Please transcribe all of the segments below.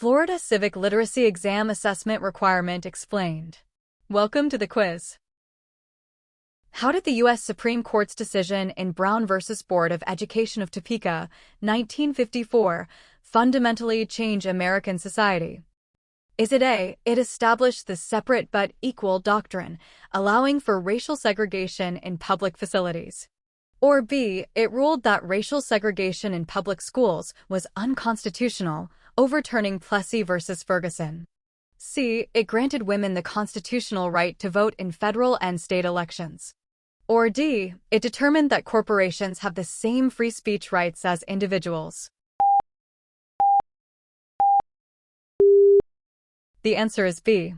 Florida Civic Literacy Exam Assessment Requirement explained. Welcome to the quiz. How did the U.S. Supreme Court's decision in Brown v. Board of Education of Topeka, 1954, fundamentally change American society? Is it A, it established the separate but equal doctrine, allowing for racial segregation in public facilities? Or B, it ruled that racial segregation in public schools was unconstitutional, overturning Plessy v. Ferguson? C, it granted women the constitutional right to vote in federal and state elections? Or D, it determined that corporations have the same free speech rights as individuals? The answer is B.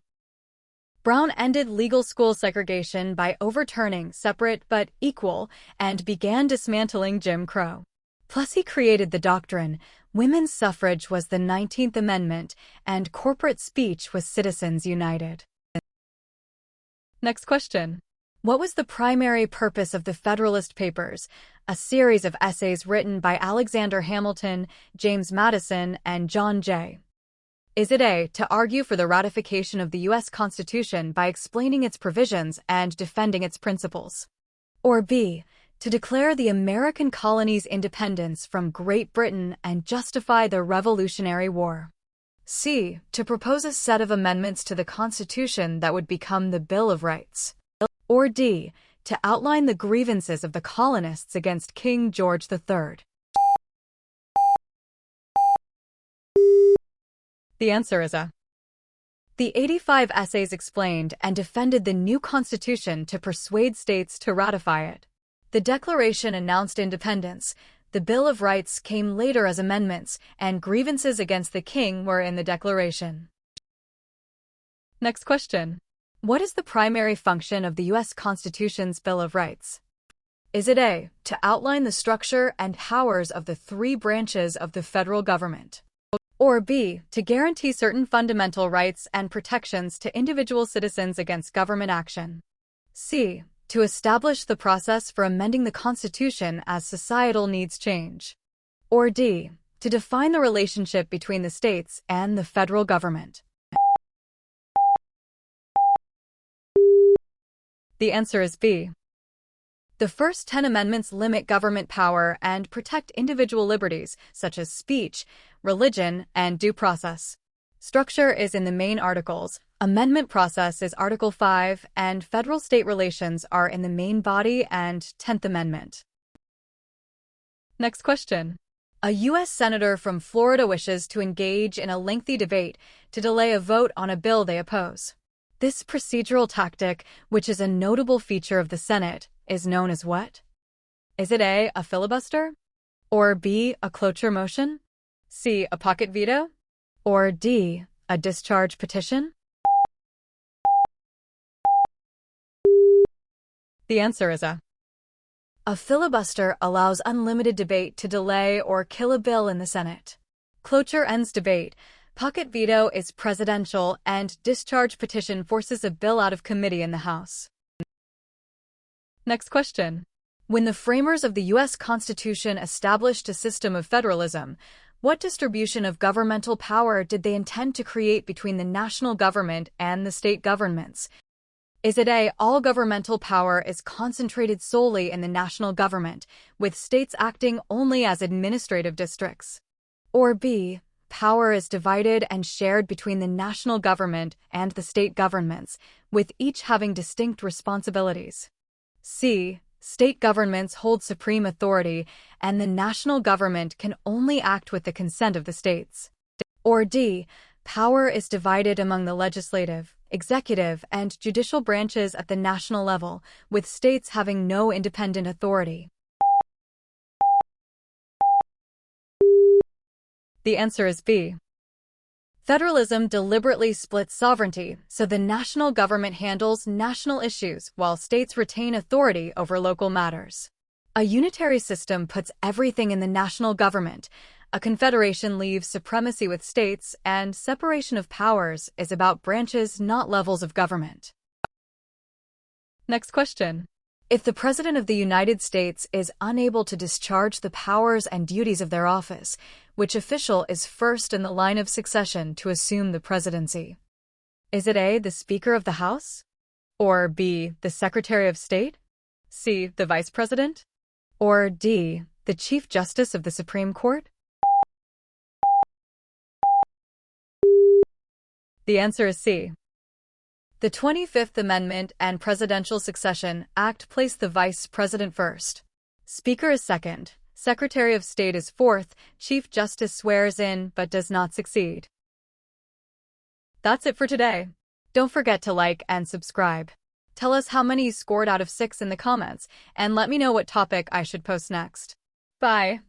Brown ended legal school segregation by overturning separate but equal and began dismantling Jim Crow. Plessy created the doctrine, women's suffrage was the 19th Amendment, and corporate speech was citizens united. Next question. What was the primary purpose of the Federalist Papers, a series of essays written by Alexander Hamilton, James Madison, and John Jay? Is it A, to argue for the ratification of the U.S. Constitution by explaining its provisions and defending its principles? Or B, to declare the American colonies' independence from Great Britain and justify the Revolutionary War? C, to propose a set of amendments to the Constitution that would become the Bill of Rights? Or D, to outline the grievances of the colonists against King George III? The answer is A. The 85 essays explained and defended the new Constitution to persuade states to ratify it. The Declaration announced independence, the Bill of Rights came later as amendments, and grievances against the king were in the Declaration. Next question. What is the primary function of the U.S. Constitution's Bill of Rights? Is it A, to outline the structure and powers of the three branches of the federal government? Or B, to guarantee certain fundamental rights and protections to individual citizens against government action? C, to establish the process for amending the Constitution as societal needs change? Or D, to define the relationship between the states and the federal government? The answer is B. The first 10 amendments limit government power and protect individual liberties, such as speech, religion, and due process. Structure is in the main articles, amendment process is Article 5, and federal-state relations are in the main body and 10th Amendment. Next question. A U.S. senator from Florida wishes to engage in a lengthy debate to delay a vote on a bill they oppose. This procedural tactic, which is a notable feature of the Senate, is known as what? Is it A, a filibuster? Or B, a cloture motion? C, a pocket veto? Or D, a discharge petition? The answer is A. A filibuster allows unlimited debate to delay or kill a bill in the Senate. Cloture ends debate. Pocket veto is presidential, and discharge petition forces a bill out of committee in the House. Next question. When the framers of the U.S. Constitution established a system of federalism, what distribution of governmental power did they intend to create between the national government and the state governments? Is it A, all governmental power is concentrated solely in the national government, with states acting only as administrative districts? Or B, power is divided and shared between the national government and the state governments, with each having distinct responsibilities? C, state governments hold supreme authority, and the national government can only act with the consent of the states? Or D, power is divided among the legislative, executive, and judicial branches at the national level, with states having no independent authority? The answer is B. Federalism deliberately splits sovereignty, so the national government handles national issues while states retain authority over local matters. A unitary system puts everything in the national government. A confederation leaves supremacy with states, and separation of powers is about branches, not levels of government. Next question. If the President of the United States is unable to discharge the powers and duties of their office, which official is first in the line of succession to assume the presidency? Is it A, the Speaker of the House? Or B, the Secretary of State? C, the Vice President? Or D, the Chief Justice of the Supreme Court? The answer is C. The 25th Amendment and Presidential Succession Act place the Vice President first. Speaker is second. Secretary of State is fourth. Chief Justice swears in but does not succeed. That's it for today. Don't forget to like and subscribe. Tell us how many you scored out of 6 in the comments, and let me know what topic I should post next. Bye.